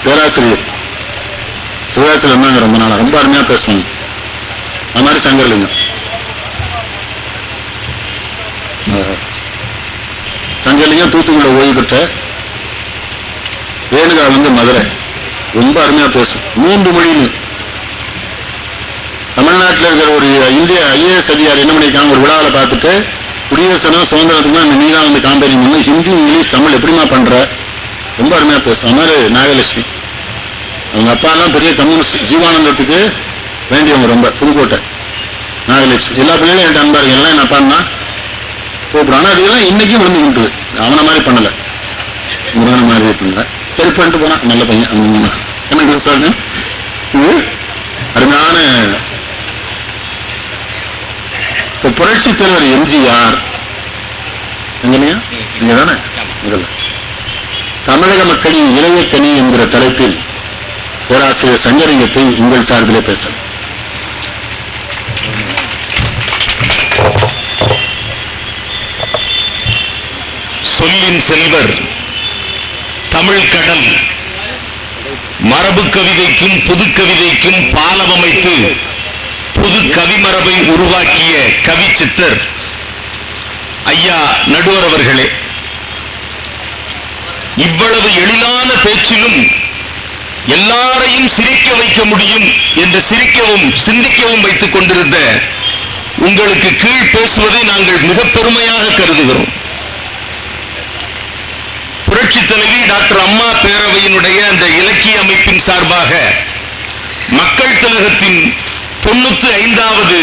பேராசிரியர் சிவகாசியில் இருந்தாங்க ரொம்ப நாளாக, ரொம்ப அருமையாக பேசுவாங்க. அது மாதிரி சங்கரலிங்கம். சங்கரலிங்கம் தூத்துக்குடியில் ஓய்வு பெற்ற, ரேணுகா மதுரை, ரொம்ப அருமையாக பேசும் 3 மொழியிலும். தமிழ்நாட்டில் இருக்கிற ஒரு இந்திய IAS அதிகாரி என்ன பண்ணியிருக்காங்க, ஒரு விழாவில் பார்த்துட்டு குடியரசனும் சுதந்திரத்துக்கு தான் நீ தான் காம்பேரிங் பண்ணி ஹிந்தி இங்கிலீஷ் தமிழ் எப்படிமா பண்ற, ரொம்ப அருமையாக பேசும். அது மாதிரி நாகலட்சுமி, அவங்க அப்பாலாம் பெரிய கம்யூனிஸ்ட், ஜீவானந்தத்துக்கு வேண்டியவங்க ரொம்ப. புதுக்கோட்டை நாகலட்சுமி எல்லா பிள்ளைகளும் என்கிட்ட அன்பாரு, எல்லாம் என்ன அப்பான்னா கூப்பிடும். ஆனால் அதெல்லாம் இன்னைக்கும் விழுந்துக்கிட்டு அவனை மாதிரி பண்ணலை, முருகனை மாதிரி பண்ணல. சரி பண்ணிட்டு போனான், நல்ல பையன். எனக்கு சார் இது அருமையான. இப்போ புரட்சி தலைவர் எம்ஜிஆர் எங்கனையா இங்க தானே முதல்ல தமிழக மக்களின் இளைய கனி என்கிற தலைப்பில் பேராசிரியர் சங்கரலிங்கத்தை உங்கள் சார்பிலே பேசணும். சொல்லின் செல்வர், தமிழ் கடல், மரபு கவிதைக்கும் புது கவிதைக்கும் பாலம் அமைத்து புது கவிமரபை உருவாக்கிய கவி சித்தர் ஐயா நடுவர் அவர்களே, இவ்வளவு எளிதான பேச்சிலும் எல்லாரையும் சிரிக்க வைக்க முடியும் என்று சிரிக்கவும் சிந்திக்கவும் வைத்துக் கொண்டிருந்த உங்களுக்கு கீழ் பேசுவதை நாங்கள் மிக பெருமையாக கருதுகிறோம். புரட்சி தலைவி டாக்டர் அம்மா பேரவையினுடைய அந்த இலக்கிய அமைப்பின் சார்பாக மக்கள் திலகத்தின் 95வது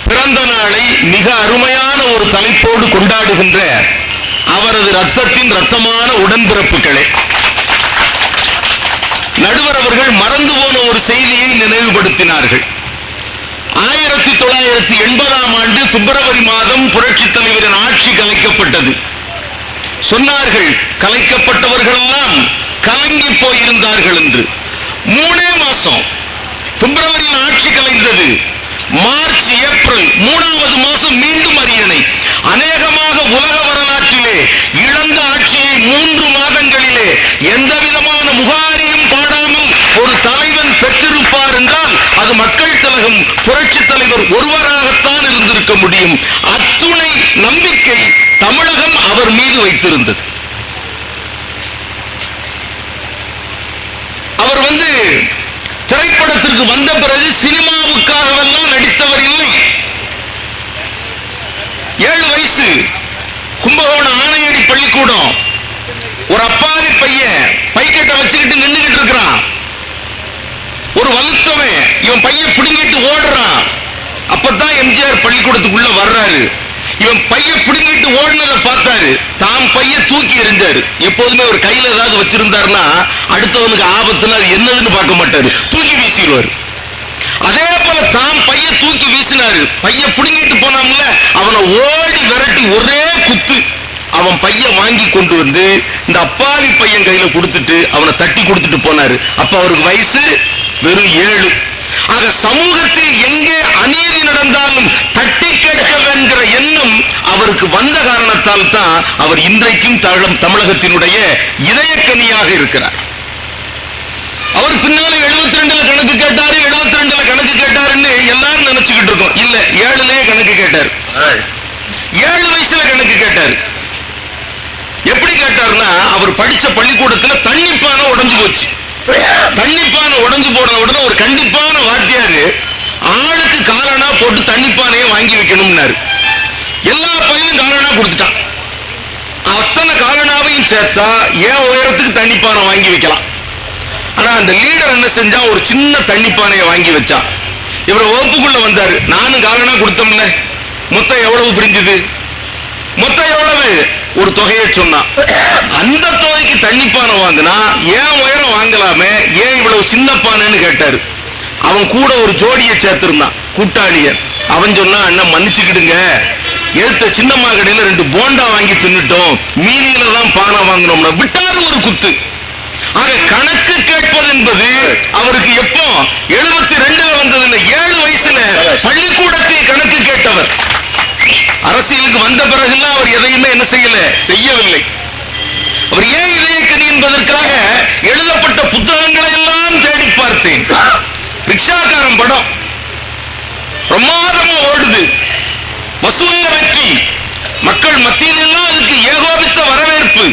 பிறந்த நாளை மிக அருமையான ஒரு தலைப்போடு கொண்டாடுகின்ற அவரது ரத்தத்தின் ரத்தமான உடன்பிறப்புகளே, நடுவர் அவர்கள் மறந்து போன ஒரு செய்தியை நினைவுபடுத்தினார்கள். 1980ஆம் ஆண்டு பிப்ரவரி மாதம் புரட்சி தலைவரின் ஆட்சி கலைக்கப்பட்டது. சொன்னார்கள், கலைக்கப்பட்டவர்களெல்லாம் கலங்கி போயிருந்தார்கள் என்று. 3 மாசம் பிப்ரவரியில் ஆட்சி கலைந்தது. மார்ச் ஏப்ரல் 3வது மாசம் மீண்டும் அரியணை. அநேகமாக உலக வரலாற்றிலே இழந்த ஆட்சியை 3 மாதங்களிலே எந்த விதமான முகாரியும் பாடாமல் ஒரு தலைவன் பெற்றிருப்பார் என்றால் அது மக்கள் திலகம் புரட்சி தலைவர் ஒருவராகத்தான் இருந்திருக்க முடியும். அத்துணை நம்பிக்கை தமிழகம் அவர் மீது வைத்திருந்தது. அவர் திரைப்படத்திற்கு வந்த பிறகு சினிமாவுக்காகவெல்லாம் நடித்தவர் இல்லை. 7 வயசு கும்பகோணம் ஆணையடி பள்ளிக்கூடம், ஒரு அப்பாவி பையன் பைக்கெட்டை வச்சுக்கிட்டு நின்றுகிட்டு இருக்கிறான். ஒரு வலுத்தவன் இவன் பையன் பிடிங்கிட்டு ஓடுறான். அப்பதான் எம்ஜிஆர் பள்ளிக்கூடத்துக்குள்ள வர்றாரு. இவன் பையன் பிடிங்கிட்டு ஓடுனதை பார்த்தாரு, தாம் பையன் தூக்கி எறிஞ்சாரு. எப்போதுமே ஒரு கையில ஏதாவது வச்சிருந்தாருன்னா அடுத்தவனுக்கு ஆபத்துன்னு அது என்னதுன்னு பார்க்க மாட்டாரு, தூக்கி வீசிடுவாரு. அதே போல தாம் பையன் தூக்கி வீசினாரு. பையன் பிடிங்கிட்டு போனான்ல, அவனை ஓடி விரட்டி ஒரே குத்து. அவன் பையன் வாங்கி கொண்டு வந்து இந்த அப்பாவி பையன் கையில கொடுத்துட்டு அவனை தட்டி கொடுத்துட்டு போனாரு. அப்ப அவருக்கு வயசு வெறும் 7. ஆக சமூகத்தில் எங்கே அநீதி நடந்தாலும் தட்டி கேட்கவேங்கிற எண்ணம் அவருக்கு வந்த காரணத்தால் தான் அவர் இன்றைக்கும் தமிழகத்தினுடைய இதயக்கனியாக இருக்கிறார். அவர் பின்னால 72ல கணக்கு கேட்டாரு, 72ல கணக்கு கேட்டாருன்னு எல்லாரும் நினைச்சுக்கிட்டு இருக்கோம். இல்ல, 7லயே கணக்கு கேட்டாரு. 7 வயசுல கணக்கு கேட்டாரு. எப்படி கேட்டாருன்னா, அவர் படிச்ச பள்ளிக்கூடத்துல தண்ணிப்பானை உடைஞ்சு போச்சு. தண்ணிப்பானை உடைஞ்சு போன உடனே ஒரு கண்டிப்பான வாத்தியாரு ஆளுக்கு காலனா போட்டு தண்ணிப்பானையை வாங்கி வைக்கணும்னாரு. எல்லா பையனும் காலனா கொடுத்துட்டான். அத்தனை காலனாவையும் சேர்த்தா ஏன் உயரத்துக்கு தண்ணிப்பானை வாங்கி வைக்கலாம். ஆனா அந்த லீடர் என்ன செஞ்சா, ஒரு சின்ன தண்ணிப்பானையை வாங்கி வச்சான். இவர் வகுப்புக்குள்ள வந்தாரு. நானும் காலனா கொடுத்தோம்ல, மொத்தம் எவ்வளவு பிரிஞ்சது, மொத்தம் எவ்வளவு, ஒரு தொகையை சொன்னான். அந்த தொகைக்கு தண்ணிப்பானை வாங்கினா ஏன் உயரம் வாங்கலாமே, ஏன் இவ்வளவு சின்ன பானைன்னு கேட்டாரு. அவன் கூட ஒரு ஜோடியை சேர்த்திருந்தான், கூட்டாளிய. அவன் சொன்னா, அண்ணன் மன்னிச்சுக்கிடுங்க, எடுத்த சின்னம்மா கடையில 2 போண்டா வாங்கி தின்னுட்டோம், மீனில தான் பானை வாங்கினோம்னா விட்டாரு ஒரு குத்து. ஆக கணக்கு கேட்பது என்பது அவருக்கு எப்போ 72ல வந்ததுல 7 வயசுல பள்ளிக்கூடத்தில் கணக்கு கேட்டவர். அரசியலுக்கு வந்த பிறகுலாம் அவர் எதையுமே என்ன செய்யவில்லை. அவர் ஏன் இதயக்கனி என்பதற்காக எழுதப்பட்ட புத்தகங்களை எல்லாம் தேடி பார்த்தேன். ரிக்ஷாக்காரன் படம் பிரமாதமா ஓடுது, வசூல்ல வெற்றி, மக்கள் மத்தியில் எல்லாம் அதுக்கு ஏகோபித்த வரவேற்பு.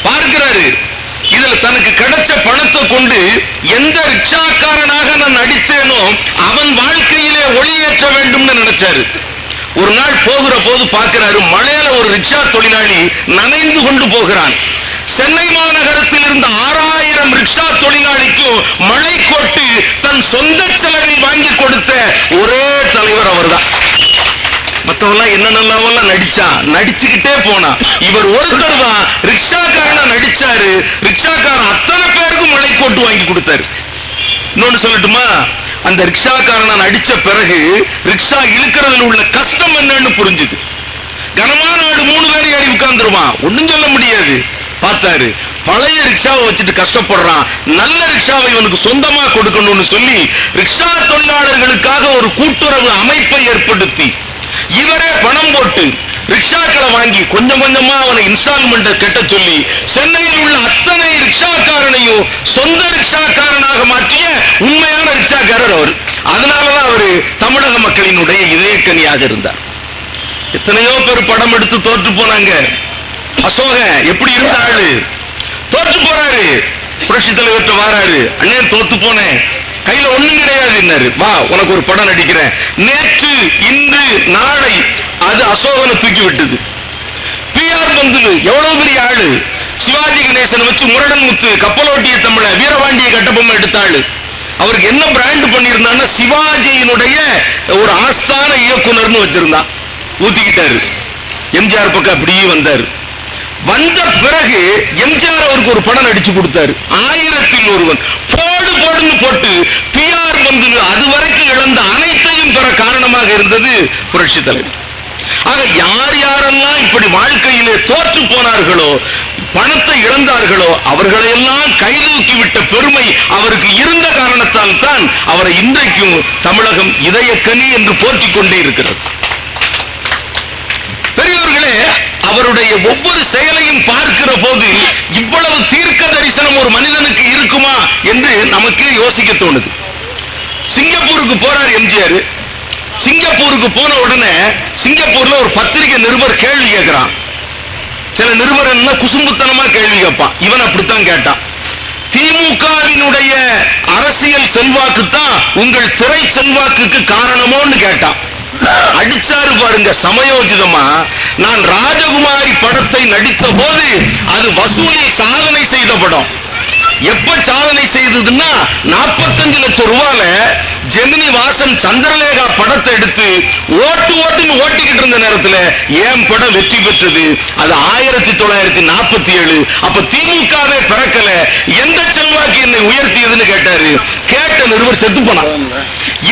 பார்க்கிறாரு, இதுல தனக்கு கிடைச்ச பணத்தை கொண்டு எந்த ரிக்ஷாக்காரனாக நான் நடித்தேனோ அவன் வாழ்க்கையிலே ஒளியேற்ற வேண்டும்னு நினைச்சாரு. ஒரு நாள் போகிற போது பார்க்கிறாரு, மலையில ஒரு ரிக்ஷா தொழிலாளி நனைந்து கொண்டு போகிறான். சென்னை மாநகரத்தில் இருந்த 6000 ரிக்ஷா தொழிலாளிக்கும் மழை கோட்டு தன் சொந்த செலவில் வாங்கி கொடுத்த ஒரே தலைவர் அவர்தான். மற்றவெல்லாம் என்னென்னலாம் நடிச்சுக்கிட்டே போனா, இவர் ஒருத்தர் தான் ரிக்ஷாக்காரனா நடிச்சாரு. ரிக்ஷாக்காரன் அத்தனை பேருக்கும் மழை கோட்டு வாங்கி கொடுத்தாரு. இன்னொன்னு சொல்லட்டுமா, அந்த ரிக்ஷாக்காரனா நடிச்ச பிறகு ரிக்ஷா இழுக்கிறதுல உள்ள கஷ்டம் என்னன்னு புரிஞ்சுது. கனமான ஆடு 3 பேர் ஏறி உட்கார்ந்துருவான், ஒண்ணும் சொல்ல முடியாது. பார்த்தாரு, பழைய ரிக்ஷாவை வச்சுட்டு கஷ்டப்படுறான், நல்ல ரிக்ஷாவை இவனுக்கு சொந்தமா கொடுக்கணும்னு சொல்லி ரிக்ஷா தொழிலாளர்களுக்காக ஒரு கூட்டுறவு அமைப்பை ஏற்படுத்தி இவரே பணம் போட்டு ரிக்ஷாக்களை வாங்கி கொஞ்சம் கொஞ்சமா அவனை இன்ஸ்டால்மெண்ட் கட்ட சொல்லி சென்னையில் உள்ள அத்தனை ரிக்ஷாக்காரனையும் சொந்த ரிக்ஷாக்காரனாக மாற்றிய உண்மையான ரிக்ஷாக்காரர் அவர். அதனாலதான் அவரு தமிழக மக்களினுடைய இதயக்கனியாக இருந்தார். எத்தனையோ பேர் படம் எடுத்து தோற்று போனாங்க. அசோகன் எப்படி இருந்த ஆளு, தோற்று போறாரு. புரட்சி தலைவர்கிட்ட வாராரு, அண்ணே தோத்து போனேன், கையில ஒண்ணும் கிடையாது, வா உனக்கு ஒரு படம் நடிக்கிறேன். நேற்று இன்று நாளை அது அசோகனை தூக்கி விட்டது. PR பந்துலு எவ்வளவு பெரிய ஆளு, சிவாஜி கணேசன் வச்சு முரடன் முத்து, கப்பலோட்டிய தமிழ, வீரபாண்டிய கட்டபொம்மை எடுத்தாள். அவருக்கு என்ன பிராண்ட் பண்ணியிருந்தான்னா சிவாஜியினுடைய ஒரு ஆஸ்தான இயக்குனர்னு வச்சிருந்தான். ஊத்திக்கிட்டாரு. எம்ஜிஆர் பக்கம் அப்படியே வந்தாரு. வந்த பிறகு எம்ஜிஆர் அவருக்கு ஒரு படம் நடிச்சு கொடுத்தாரு, 1000ல் ஒருவன். போடு போடுன்னு போட்டு PR பந்து அதுவரைக்கும் இழந்த அனைத்தையும் பெற காரணமாக இருந்தது புரட்சி தலைவர். ஆக யார் யாரெல்லாம் இப்படி வாழ்க்கையிலே தோற்று போனார்களோ, பணத்தை இழந்தார்களோ, அவர்களையெல்லாம் கைதூக்கி விட்ட பெருமை அவருக்கு இருந்த காரணத்தால் தான் அவரை இன்றைக்கும் தமிழகம் இதயக்கனி என்று போற்றிக் கொண்டே இருக்கிறது. பெரியவர்களே, அவருடைய ஒவ்வொரு செயலையும் பார்க்கிற போது இவ்வளவு தீர்க்க தரிசனம் ஒரு மனிதனுக்கு இருக்குமா என்று நமக்கு யோசிக்க தோணுது. சிங்கப்பூருக்கு போறார் எம்ஜிஆர். சிங்கப்பூருக்கு போன உடனே சிங்கப்பூர்ல ஒரு பத்திரிகை நிருபர் கேள்வி கேட்கிறான். சில நிருபர் என்ன குசும்புத்தனமா கேள்வி கேட்பான், இவன் அப்படித்தான் கேட்டான். திமுகவினுடைய அரசியல் செல்வாக்கு தான் உங்கள் திரை செல்வாக்குக்கு காரணமோன்னு கேட்டான். அடிச்சாரு பாருங்க சமயோஜிதமா. நான் ராஜகுமாரி படத்தை நடித்த போது அது வசூலில் சாதனை செய்த படம். எப்ப சாதனை செய்ததுன்னா 45 லட்சம் ரூபாயில ஜெமினி வாசன் சந்திரலேகா படத்தை எடுத்து ஓட்டுன்னு ஓட்டிக்கிட்டு இருந்த நேரத்துல ஏன் படம் வெற்றி பெற்றது. அது 1947. அப்ப திமுகவே பிறக்கல. எந்த செல்வாக்கு என்னை உயர்த்தியதுன்னு கேட்டாரு. கேட்ட நிருபர் செத்து போனார்.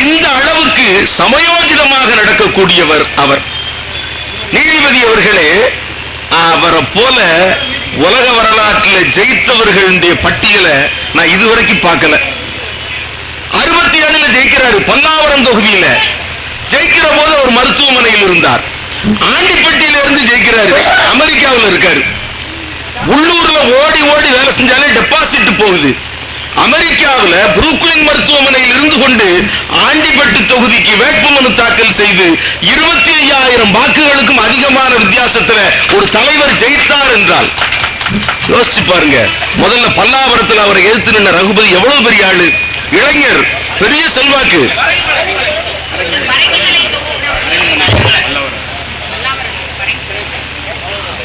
இந்த அளவுக்கு சமயோஜிதமாக நடக்கக்கூடியவர் அவர். நீதிபதி அவர்களே, அவரை போல உலக வரலாற்றில் ஜெயித்தவர்களுடைய பட்டியலை நான் இதுவரைக்கும் பார்க்கல. 67 ஜெயிக்கிறாரு. பல்லாவரம் தொகுதியில ஜெயிக்கிற போது ஒரு மருத்துவமனையில் இருந்தார். ஆண்டிப்பட்டியில இருந்து ஜெயிக்கிறாரு. அமெரிக்காவில் இருக்காரு. உள்ளூர்ல ஓடி ஓடி வேலை செஞ்சாலே டெபாசிட் போகுது. அமெரிக்காவில் புரூக்ளின் மருத்துவமனையில் இருந்து கொண்டு ஆண்டிப்பட்டி தொகுதிக்கு வேட்புமனு தாக்கல் செய்து 25,000 வாக்குகளுக்கும் அதிகமான வித்தியாசத்துல ஒரு தலைவர் ஜெயித்தார் என்றால் யோசிச்சு பாருங்க. முதல்ல பல்லாவரத்தில் அவரை எதிர்த்து நின்ற ரகுபதி எவ்வளவு பெரிய ஆளு, இளைஞர், பெரிய செல்வாக்கு.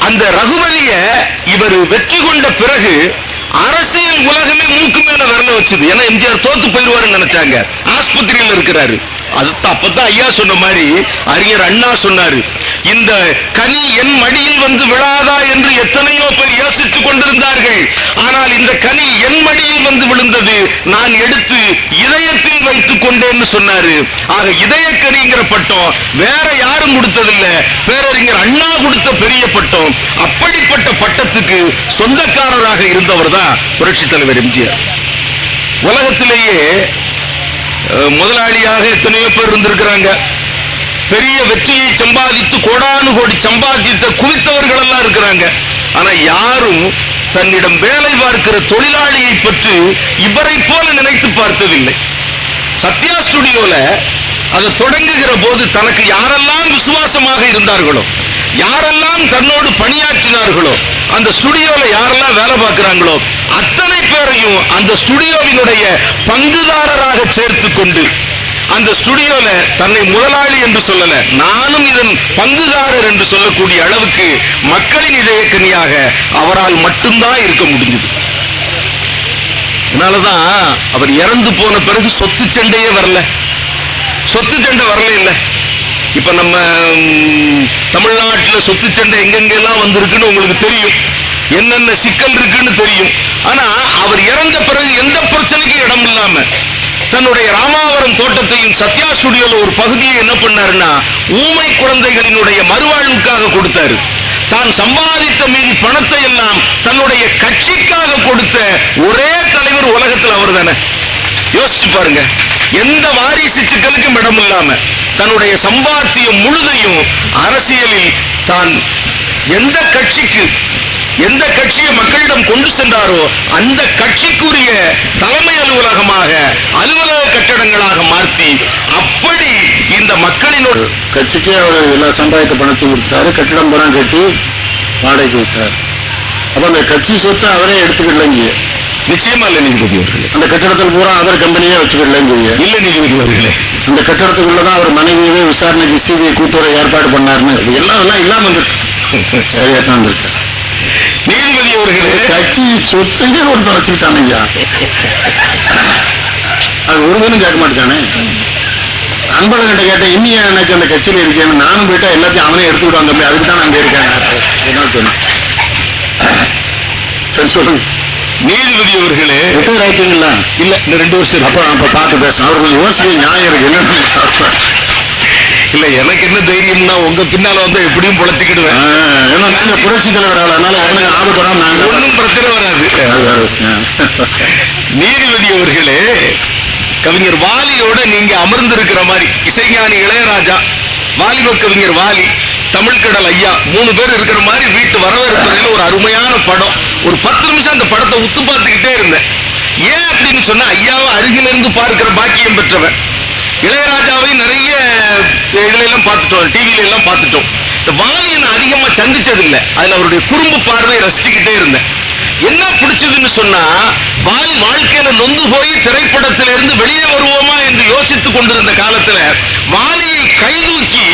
அந்த ரகுபதிய இவர் வெற்றி கொண்ட பிறகு அரசியல் உலகமே மூக்கு மேல வரல வச்சது. ஏன்னா எம்ஜிஆர் தோத்து போயிடுவாருன்னு நினைச்சாங்க. ஆஸ்பத்திரியில் இருக்கிறாரு. அப்பதான் ஐயா சொன்ன மாதிரி அறிஞர் அண்ணா சொன்னாரு, இந்த கனி என் மடியில் வந்து விழாதா என்று எத்தனையோ பேர் யோசித்துக் கொண்டிருந்தார்கள். ஆனால் இந்த கனி என் மடியில் வந்து விழுந்தது, நான் எடுத்து இதயத்தில் வைத்துக் கொண்டேன்னு சொன்னாரு. ஆக இதயக்கனிங்கிற பட்டம் வேற யாரும் கொடுத்ததில்லை, பேரறிஞர் அண்ணா கொடுத்த பெரிய பட்டம். அப்படிப்பட்ட பட்டத்துக்கு சொந்தக்காரராக இருந்தவர் தான் புரட்சி தலைவர் எம்ஜிஆர். உலகத்திலேயே முதலாளியாக எத்தனையோ பேர் இருந்திருக்கிறாங்க. பெரிய வெற்றியை சம்பாதித்து கோடானு கோடி சம்பாதித்த குவித்தவர்கள் எல்லாம் இருக்கிறாங்க. ஆனா யாரும் தன்னிடம் வேலை பார்க்கிற தொழிலாளியை பற்றி இவரை போல நினைத்து பார்த்ததில்லை. சத்யா ஸ்டுடியோல அதை தொடங்குகிற போது தனக்கு யாரெல்லாம் விசுவாசமாக இருந்தார்களோ, யாரெல்லாம் தன்னோடு பணியாற்றினார்களோ, அந்த ஸ்டுடியோல யாரெல்லாம் வேலை பார்க்கிறாங்களோ அத்தனை பேரையும் அந்த ஸ்டுடியோவினுடைய பங்குதாரராக சேர்த்து கொண்டு அந்த ஸ்டுடியோல தன்னை முதலாளி என்று சொல்லல, நானும் இதன் பங்குதாரர் என்று சொல்லக்கூடிய அளவுக்கு மக்களின் இதயக்கனியாக அவரால் மட்டும்தான் இருக்க முடிஞ்சது. அதனாலதான் அவர் இறந்து போன பிறகு சொத்து சண்டையே வரல. சொத்து சண்டை வரல இல்ல. இப்ப நம்ம தமிழ்நாட்டுல சொத்து சண்டை எங்கெங்கெல்லாம் வந்திருக்குன்னு உங்களுக்கு தெரியும், என்னென்ன சிக்கல் இருக்குன்னு தெரியும். ஆனா அவர் இறந்த பிறகு எந்த பிரச்சனைக்கும் இடம் இல்லாம தன்னுடைய ராமாவரம் தோட்டத்தையும் சத்யா ஸ்டுடியோல ஒரு பகுதியை என்ன பண்ணாருன்னா ஊமை குழந்தைகளினுடைய மறுவாழ்வுக்காக கொடுத்தாரு. தான் சம்பாதித்த மீதி பணத்தை எல்லாம் தன்னுடைய கட்சிக்காக கொடுத்த ஒரே தலைவர் உலகத்தில் அவர் தானே. யோசிச்சு பாருங்க, எந்த வாரிசு சிக்கலுக்கும் இடம் இல்லாம தன்னுடைய சம்பாத்தியம் முழுதையும் அரசியலில் தான் எந்த கட்சியை மக்களிடம் கொண்டு சென்றாரோ அந்த கட்சிக்குரிய தலைமை அலுவலகமாக அலுவலக கட்டடங்களாக மாற்றி அப்படி இந்த மக்களினோட கட்சிக்கு அவர் எல்லா சம்பாதித்த பணத்தை விட்டாரு, கட்டிடம் பணம் கட்டி வாடகைக்கு விட்டார். அப்ப அந்த கட்சி சொத்தை அவரே எடுத்துக்கிடலங்க. நிச்சயமா இல்ல நீதிபதி அவர்களே, அந்த கட்டிடத்தில் பூரா அவர் கம்பெனியே வச்சுக்கிடலங்க. இல்ல நீதிபதி அவர்களே, அந்த கட்டிடத்துக்குள்ளதான் அவர் மனைவியவே விசாரணைக்கு சிபிஐ கூட்டுறவு ஏற்பாடு பண்ணாருன்னு எல்லாம் இல்லாம வந்துருக்கு. சரியா தான் இருக்கு. நீதிபதி அவர்களே, கட்சி சொத்தையே ஒருத்தர் வச்சுக்கிட்டான் ஐயா. அது ஒரு மீனும் கேட்க மாட்டேங்கானே. அன்பழகிட்ட கேட்டேன், இன்னும் எனக்கு அந்த கட்சியில இருக்கேன்னு. நானும் போயிட்டா எல்லாத்தையும் அவனே எடுத்துக்கிட்டு வந்தோம், அதுக்கு தான் அங்கே இருக்கேன். என்ன சொன்னேன்? சரி சொல்லுங்க. நீதிபதி அவர்களே, ரிட்டையர் ஆயிட்டீங்களா? இல்ல, இந்த 2 வருஷம். அப்ப பார்த்து பேசணும். அவர் கொஞ்சம் யோசிக்க நியாயம் இருக்கு. என்ன இல்ல, எனக்கு என்ன தைரியம்னா உங்க பின்னால வந்து எப்படியும் பொழைச்சிக்கிடுவேன். ஏன்னா நாங்க புரட்சி தலைவர், அதனால அவனுக்கு ஆபத்தம் நாங்க ஒன்றும் பிரச்சனை வராது. வேற விஷயம். நீதிபதி அவர்களே, கவிஞர் வாலியோட நீங்க அமர்ந்திருக்கிற மாதிரி இசைஞானி இளையராஜா, வாலிப கவிஞர் வாலி, தமிழ்கடல் ஐயா 3 பேர் இருக்கிற மாதிரி வீட்டு வரவேற்பறையில ஒரு அருமையான படம். ஒரு 10 நிமிஷம் அந்த படத்தை உத்து பார்த்துக்கிட்டே இருந்தேன். ஏன் அப்படின்னு சொன்னா, ஐயாவை அருகிலிருந்து பார்க்கிற பாக்கியம் பெற்றவன். இளையராஜாவை நிறைய இதுல எல்லாம் பார்த்துட்டோம், டிவில எல்லாம் பார்த்துட்டோம். இந்த வாலியை நான் அதிகமா சந்திச்சதில்லை. அதுல அவருடைய குறும்பு பார்வையை ரசிச்சுக்கிட்டே இருந்தேன். என்ன பிடிச்சதுன்னு சொன்னா, வாலி வாழ்க்கையில நொந்து போய் திரைப்படத்திலிருந்து வெளியே வருவோமா என்று யோசித்துக் கொண்டிருந்த காலத்துல வாலியை கைதூக்கி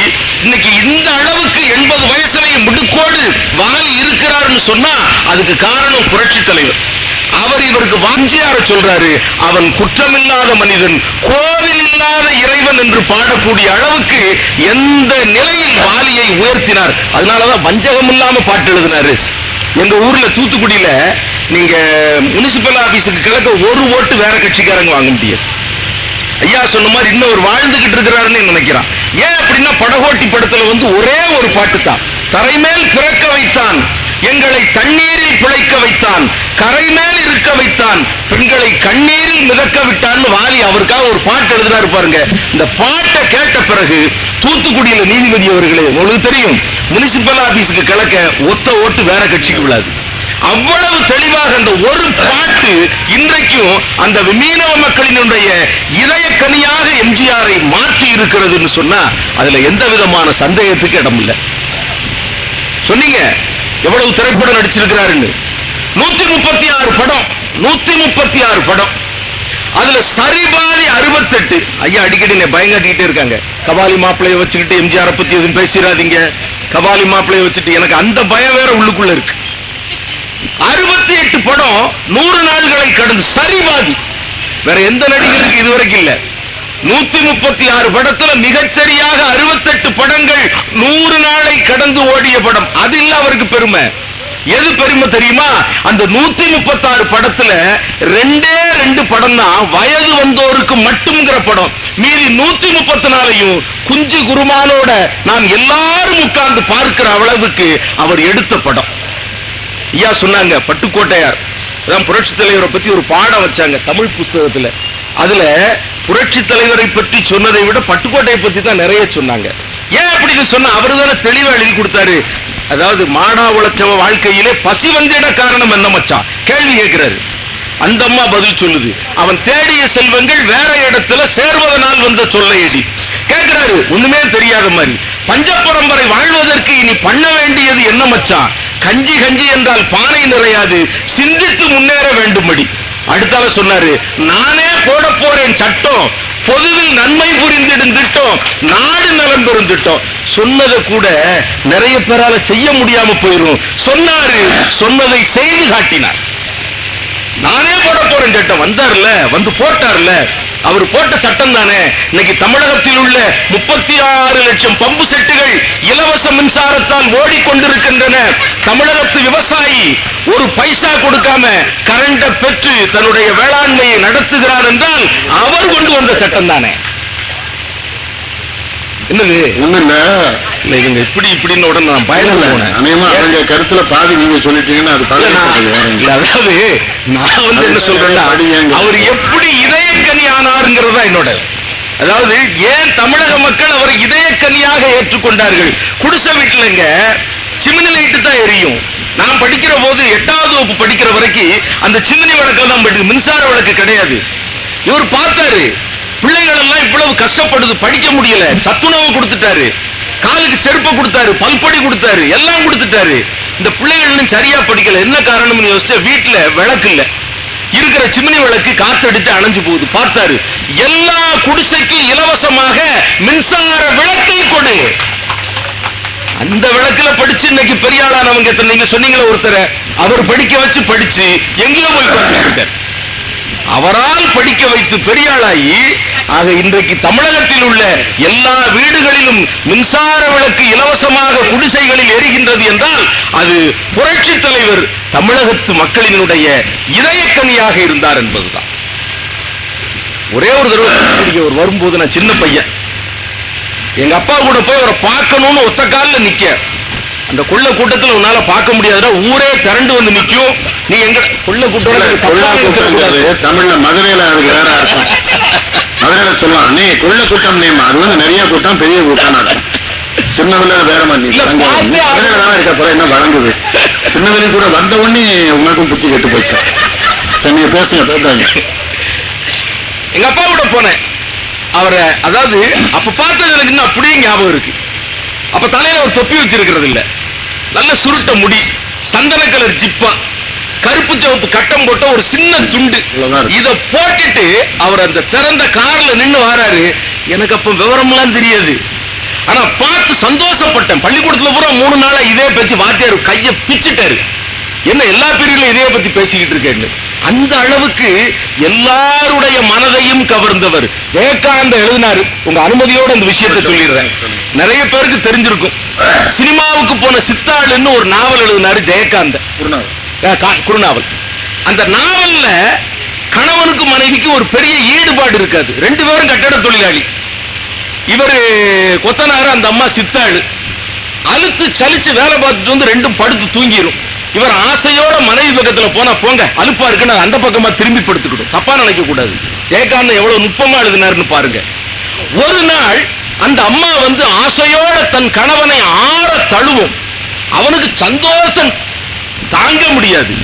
இன்னைக்கு இந்த அளவுக்கு 80 வயசுலயும் முடுக்கோடு வாலி இருக்கிறாருன்னு சொன்னா அதுக்கு காரணம் புரட்சி தலைவர். அவர் இவருக்கு வாஞ்சியார சொல்றாரு, அவன் குற்றமில்லாத மனிதன், கோவில் இல்லாத இறைவன் என்று பாடக்கூடிய அளவுக்கு எந்த நிலையில் வாலியை உயர்த்தினார். அதனாலதான் வஞ்சகம் இல்லாம பாட்டு எழுதினாரு. எங்க ஊர்ல தூத்துக்குடியில நீங்க முனிசிபல் ஆபீஸுக்கு கிழக்க ஒரு ஓட்டு வேற கட்சிக்காரங்க வாங்க முடியாது. ஐயா சொன்ன மாதிரி இன்னும் ஒரு வாழ்ந்துகிட்டு இருக்கிறாருன்னு நினைக்கிறான். ஏன் அப்படின்னா, படகோட்டி படத்துல வந்து ஒரே ஒரு பாட்டு தான். தரைமேல் பிறக்க வைத்தான், எங்களை தண்ணீரில் பிழைக்க வைத்தான், கரைமேல் இருக்க வைத்தான், பெண்களை கண்ணீரில் மிதக்க விட்டான்னு வாலி அவருக்காக ஒரு பாட்டு எழுதினாரு பாருங்க. இந்த பாட்டை கேட்ட பிறகு தூத்துக்குடியில நீதிபதி அவர்களே, உங்களுக்கு தெரியும், முனிசிபல் ஆபீஸுக்கு கிழக்க ஒத்த ஓட்டு வேற கட்சிக்கு விடாது. அவ்வளவு தெளிவாக அந்த ஒரு பாட்டு இன்றைக்கும் அந்த மீனவ மக்களினுடைய இதயக்கனியாக எம்ஜிஆரை மாற்றி இருக்கிறதுன்னு சொன்னா அதுல எந்த விதமான சந்தேகத்துக்கு இடம் இல்லை. சொன்னீங்க எவ்வளவு திரைப்படம் நடிச்சிருக்கிறாருன்னு. 136 படம், 136 படம். அதுல சரிபாதி 68. ஐயா அடிக்கடி பயங்காட்டிக்கிட்டே இருக்காங்க, கபாலி மாப்பிளைய வச்சுக்கிட்டு எம்ஜிஆரை பத்தி எதுவும் பேசிடாதீங்க, கபாலி மாப்பிளைய வச்சுட்டு. எனக்கு அந்த பயம் வேற உள்ளுக்குள்ள இருக்கு. 68 படம் 100 நாள்களை கடந்து சரிபாதி. வேற எந்த நடிகருக்கு இதுவரைக்கும் இல்ல. 136 படத்துல மிகச்சரியாக 68 படங்கள் 100 நாளை கடந்து ஓடிய படம். அது இல்ல அவருக்கு பெருமை. எது பெருமை தெரியுமா? அந்த 136 படத்துல 2 படம் தான் வயது வந்தோருக்கு மட்டும்ங்கிற படம். மீதி 134 குஞ்சு குருமானோட நாம் எல்லாரும் உட்கார்ந்து பார்க்கிற அளவுக்கு அவர் எடுத்த படம். ஐயா சொன்னாங்க, பட்டுக்கோட்டையார் அதான் புரட்சி தலைவரை பத்தி ஒரு பாடம் வச்சாங்க தமிழ் புஸ்தகத்துல. அதுல புரட்சி தலைவரை பற்றி சொன்னதை விட பட்டுக்கோட்டையை பத்தி தான் நிறைய சொன்னாங்க. ஏன் அப்படின்னு சொன்னா, அவரு தானே தெளிவா எழுதி கொடுத்தாரு. அதாவது மாடா உழைச்சவ வாழ்க்கையிலே பசி வந்திட காரணம் என்ன மச்சான் கேள்வி கேட்கிறாரு. அந்த அம்மா பதில் சொல்லுது, அவன் தேடிய செல்வங்கள் வேற இடத்துல சேர்வதனால் வந்த சொல்லையடி. கேட்கிறாரு ஒண்ணுமே தெரியாத மாதிரி, பஞ்ச பரம்பரை வாழ்வதற்கு இனி பண்ண வேண்டியது என்ன மச்சான்? கஞ்சி கஞ்சி என்றால் பானை நிறையாது, சிந்தித்து முன்னேற வேண்டும்படி. அடுத்தால சொன்னாரு, நானே போட போறேன் சட்டம், பொதுவில் நன்மை புரிந்திடும் திட்டம், நாடு நலம் பெறும் திட்டம். சொன்னதை கூட நிறைய பேரால செய்ய முடியாம போயிரும். சொன்னாரு, சொன்னதை செய்து காட்டினார். நானே போட போறேன் சட்டம், வந்தார்ல, வந்து போட்டார்ல, அவர் போட்ட சட்டம் தானே இன்னைக்கு தமிழகத்தில் உள்ள 36 லட்சம் பம்பு செட்டுகள் இலவச மின்சாரத்தால் ஓடிக்கொண்டிருக்கின்றன. தமிழகத்து விவசாயி ஒரு பைசா கொடுக்காம கரண்ட பெற்று தன்னுடைய வேளாண்மையை நடத்துகிறார் என்றால் அவர் கொண்டு வந்த சட்டம் தானே. என்னது ஒண்ணு இல்ல, இல்ல இவங்க இப்படி இப்படின்னு உடனே நான் பயணம் போனேன். அநேகமா அவங்க கருத்துல பாதி நீங்க சொல்லிட்டீங்கன்னா அது இல்ல, அதாவது நான் வந்து என்ன சொல்றேன்னா, அவர் எப்படி இதயக்கனி ஆனாருங்கிறதா என்னோட. அதாவது ஏன் தமிழக மக்கள் அவரை இதயக்கனியாக ஏற்றுக்கொண்டார்கள்? குடிசை வீட்டுலங்க சிமினி லைட்டு தான் எரியும். நான் படிக்கிற போது 8வது வகுப்பு படிக்கிற வரைக்கும் அந்த சிமினி விளக்கு தான் படிக்கும், மின்சார விளக்கு கிடையாது. இவர் பார்த்தாரு பிள்ளைகள் எல்லாம் இவ்வளவு கஷ்டப்படுது, படிக்க முடியல, சத்துணவு கொடுத்துட்டாரு, காலுக்கு செருப்பை கொடுத்தாரு, பல்பொடி கொடுத்தாரு, எல்லாம் கொடுத்துட்டாரு. இந்த பிள்ளைகள் சரியா படிக்கல, என்ன காரணம்னு யோசிச்சா வீட்டுல விளக்கு இல்ல, இருக்கிற சிமினி விளக்கு காத்தடித்து அணைஞ்சு போகுது. பார்த்தாரு, எல்லா குடிசைக்கும் இலவசமாக மின்சார விளக்கை கொடு. அந்த விளக்குல படிச்சு இன்னைக்கு பெரிய ஆளானவங்க நீங்க சொன்னீங்களா ஒருத்தரை, அவர் படிக்க வச்சு படிச்சு எங்கேயோ போய் பார்த்துட்டார். அவரால் படிக்க வைத்து பெரியாளாகி, ஆக இன்றைக்கு தமிழகத்தில் உள்ள எல்லா வீடுகளிலும் மின்சார விளக்கு இலவசமாக குடிசைகளில் எரிகின்றது என்றால் அது புரட்சி தலைவர் தமிழகத்து மக்களினுடைய இதயக்கனியாக இருந்தார் என்பதுதான். ஒரே ஒரு தடவை அவர் வரும்போது நான் சின்ன பையன், எங்க அப்பா கூட போய் அவரை பார்க்கணும்னு ஒத்த காலில் நிக்க, அந்த கொள்ள கூட்டத்தில் உன்னால பார்க்க முடியாதுடா, ஊரே திரண்டு வந்து நிக்கும். நீ எங்க கொள்ள கூட்டம் தமிழ்ல மதுரையில அதுக்கு வேற அர்த்தம். மதுரையில சொல்லுவான் நீ கொள்ள கூட்டம் நேமா, அது வந்து நிறைய கூட்டம் பெரிய கூட்டம் அர்த்தம். திருநெல்வேலியில வேற மாதிரி இருக்க போல என்ன வழங்குது. திருநெல்வேலி கூட வந்த உடனே உனக்கும் புத்தி கெட்டு போச்சு. சரி நீங்க பேசுங்க பேசுறாங்க. எங்க அப்பா கூட போனேன் அவரை, அதாவது அப்ப பார்த்தது எனக்கு இன்னும் அப்படியே ஞாபகம் இருக்கு. அப்ப தலையில ஒரு தொப்பி வச்சிருக்கிறது இல்ல, நல்ல சுருட்ட முடி, சந்தன கலர் ஜிப்பா, கருப்பு சிவப்பு கட்டம் போட்ட ஒரு சின்ன துண்டு, இத போட்டுட்டு அவர் அந்த திறந்த கார்ல நின்று வராரு. எனக்கு அப்ப விவரம்லாம் தெரியாது, ஆனா பார்த்து சந்தோஷப்பட்டேன். பள்ளிக்கூடத்துல பூரா 3 நாளா இதே பேச்சு, வாத்தியார் கைய பிச்சுட்டாரு, என்ன எல்லா பீரியட்லயும் இதே பத்தி பேசிக்கிட்டு இருக்கேன்னு. அந்த அளவுக்கு எல்லாருடைய மனதையும் கவர்ந்தவர். விவேகானந்த எழுதினாரு, உங்க அனுமதியோடு அந்த விஷயத்தை சொல்லிடுறேன், நிறைய பேருக்கு தெரிஞ்சிருக்கும். சினிமாவுக்கு போன சித்தாளுன்னு ஒரு நாவல் எழுதினாரு ஜெயகாந்த, குறுநாவல். அந்த நாவல்ல கணவனுக்கு மனைவிக்கு ஒரு பெரிய ஈடுபாடு இருக்காது, 2 பேரும் கட்டட தொழிலாளி. இவரு கொத்தனாரு, அந்த அம்மா சித்தாளு. அழுத்து சலிச்சு வேலை பார்த்துட்டு வந்து 2ம் படுத்து தூங்கிடும். இவர் ஆசையோட மனைவி பக்கத்துல போனா, போங்க அலுப்பா இருக்குன்னு அந்த பக்கமா திரும்பி படுத்துக்கிடும். தப்பா நினைக்க கூடாது, ஜெயகாந்தன் எவ்வளவு நுட்பமா எழுதினாருன்னு பாருங்க. ஒரு நாள் அந்த அம்மா வந்து ஆசையோட தன் கணவனை ஆற தழுவும். அவனுக்கு சந்தோஷம் தாங்க முடியாது.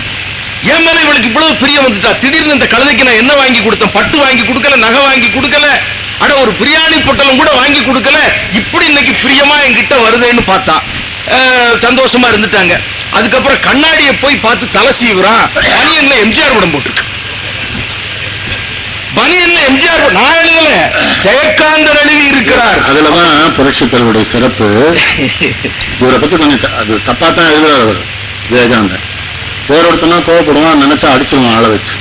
என் மேல இவளுக்கு இவ்வளவு பிரியம் வந்துட்டா, திடீர்னு இந்த கழுதைக்கு நான் என்ன வாங்கி கொடுத்தேன், பட்டு வாங்கி கொடுக்கல, நகை வாங்கி கொடுக்கல, அட ஒரு பிரியாணி பொட்டலம் கூட வாங்கி கொடுக்கல, இப்படி இன்னைக்கு பிரியமா என்கிட்ட வருதுன்னு பார்த்தா சந்தோஷமா இருந்துட்டாங்க. அதுக்கப்புறம் கண்ணாடியை போய் பார்த்து தலை சீவுறான், பனியன்ல எம்ஜிஆர் படம் போட்டிருக்கு. பனியன்ல எம்ஜிஆர் நான் எழுதல, ஜெயகாந்தன் எழுதி இருக்கிறார். அதுலதான் புரட்சி தலைவருடைய சிறப்பு. இவரை பத்தி கொஞ்சம் அது தப்பா தான் எழுதுறாரு அவர் ஜெயகாந்தன். வேறொருத்தனா கோவப்படுவான், நினைச்சா அடிச்சிருவான் ஆளை வச்சு.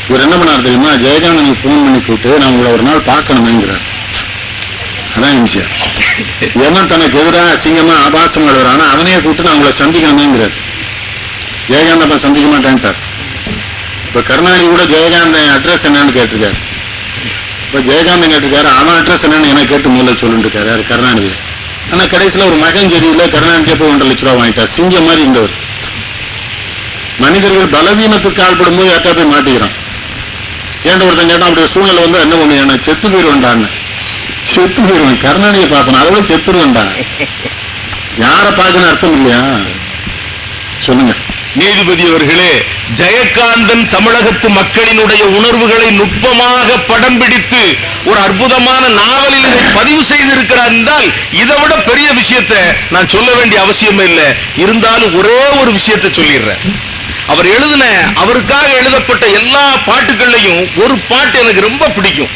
இவர் என்ன பண்ணார் தெரியுமா, ஜெயகாந்தனுக்கு போன் பண்ணி கூப்பிட்டு நான் உங்களை ஒரு நாள் பார்க்கணுமேங்கிறார். அதான் எம்ஜிஆர். எவன் தனக்கு எதிராக அசிங்கமா ஆபாசம் எழுதுறானா அவனையே கூப்பிட்டு நான் உங்களை சந்திக்கணுமேங்கிறார். ஜெயகாந்தன் அப்ப சந்திக்க மாட்டேன்ட்டார். இப்ப கருணாநிதி கூட ஜெயகாந்தன் அட்ரஸ் என்னன்னு கேட்டிருக்காரு. இப்ப ஜெயகாந்தன் கேட்டிருக்காரு, அவன் அட்ரஸ் என்னன்னு எனக்கு கேட்டு முதல்ல சொல்லிட்டு இருக்காரு யாரு, கருணாநிதி. ஆனா கடைசியில ஒரு மகன் சரியில்லை, கருணாநிதியை போய் 1.5 லட்ச ரூபா வாங்கிட்டார். சிங்கம் மாதிரி இருந்தவர். மனிதர்கள் பலவீனத்துக்கு ஆள்படும் போது யார்ட்டா போய் மாட்டிக்கிறான். ஏன்ட ஒருத்தன் கேட்டான், அப்படி ஒரு சூழ்நிலை வந்து என்ன பண்ணுவேன், நான் செத்து போயிடுவேன்டான்னு. செத்து போயிடுவேன், கருணாநிதியை பார்க்கணும், அதோட செத்துருவேன்டா. யாரை பார்க்கணும் அர்த்தம் இல்லையா? சொல்லுங்க. நீதிபதி அவர்களே, ஜெயகாந்தன் தமிழகத்து மக்களினுடைய உணர்வுகளை நுட்பமாக படம் பிடித்து ஒரு அற்புதமான நாவலில் இதை பதிவு செய்திருக்கிறார் என்றால் இதை விட பெரிய விஷயத்தை நான் சொல்ல வேண்டிய அவசியமே இல்லை. இருந்தாலும் ஒரே ஒரு விஷயத்தை சொல்லிடுறேன். அவர் எழுதின, அவருக்காக எழுதப்பட்ட எல்லா பாட்டுகள்லையும் ஒரு பாட்டு எனக்கு ரொம்ப பிடிக்கும்.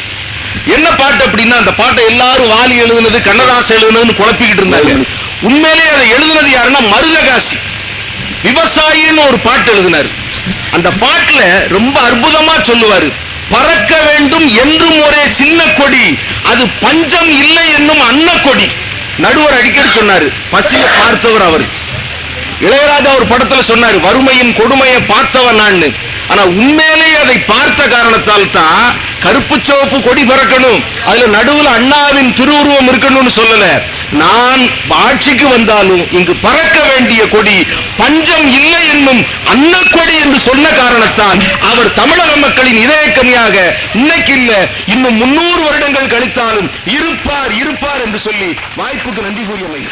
என்ன பாட்டு அப்படின்னா, அந்த பாட்டை எல்லாரும் வாலி எழுதுனது, கண்ணதாசன் எழுதுனதுன்னு குழப்பிக்கிட்டு இருந்தாங்க. உண்மையிலேயே அதை எழுதுனது யாருன்னா மருதகாசி விவசாயின்னு ஒரு பாட்டு எழுதினார். அந்த பாட்டுல ரொம்ப அற்புதமா சொல்லுவாரு, பறக்க வேண்டும் என்றும் ஒரே சின்ன கொடி, அது பஞ்சம் இல்லை என்னும் அன்ன கொடி. நடுவர் அடிக்கடி சொன்னாரு, பசியை பார்த்தவர் அவர். இளையராஜா ஒரு படத்துல சொன்னாரு, வறுமையின் கொடுமையை பார்த்தவன் நான். ஆனா உண்மையிலேயே அதை பார்த்த காரணத்தால் தான் கருப்பு சிவப்பு கொடி பறக்கணும், அதுல நடுவுல அண்ணாவின் திருவுருவம் இருக்கணும்னு சொல்லல. நான் ஆட்சிக்கு வந்தாலும் இங்கு பறக்க வேண்டிய கொடி பஞ்சம் இல்லை என்னும் அன்னக்கொடி என்று சொன்ன காரணத்தால் அவர் தமிழக மக்களின் இதயக்கனியாக இன்னைக்கு இல்ல, இன்னும் 300 வருடங்கள் கழித்தாலும் இருப்பார் இருப்பார் என்று சொல்லி வாய்ப்புக்கு நன்றி கூறியமை.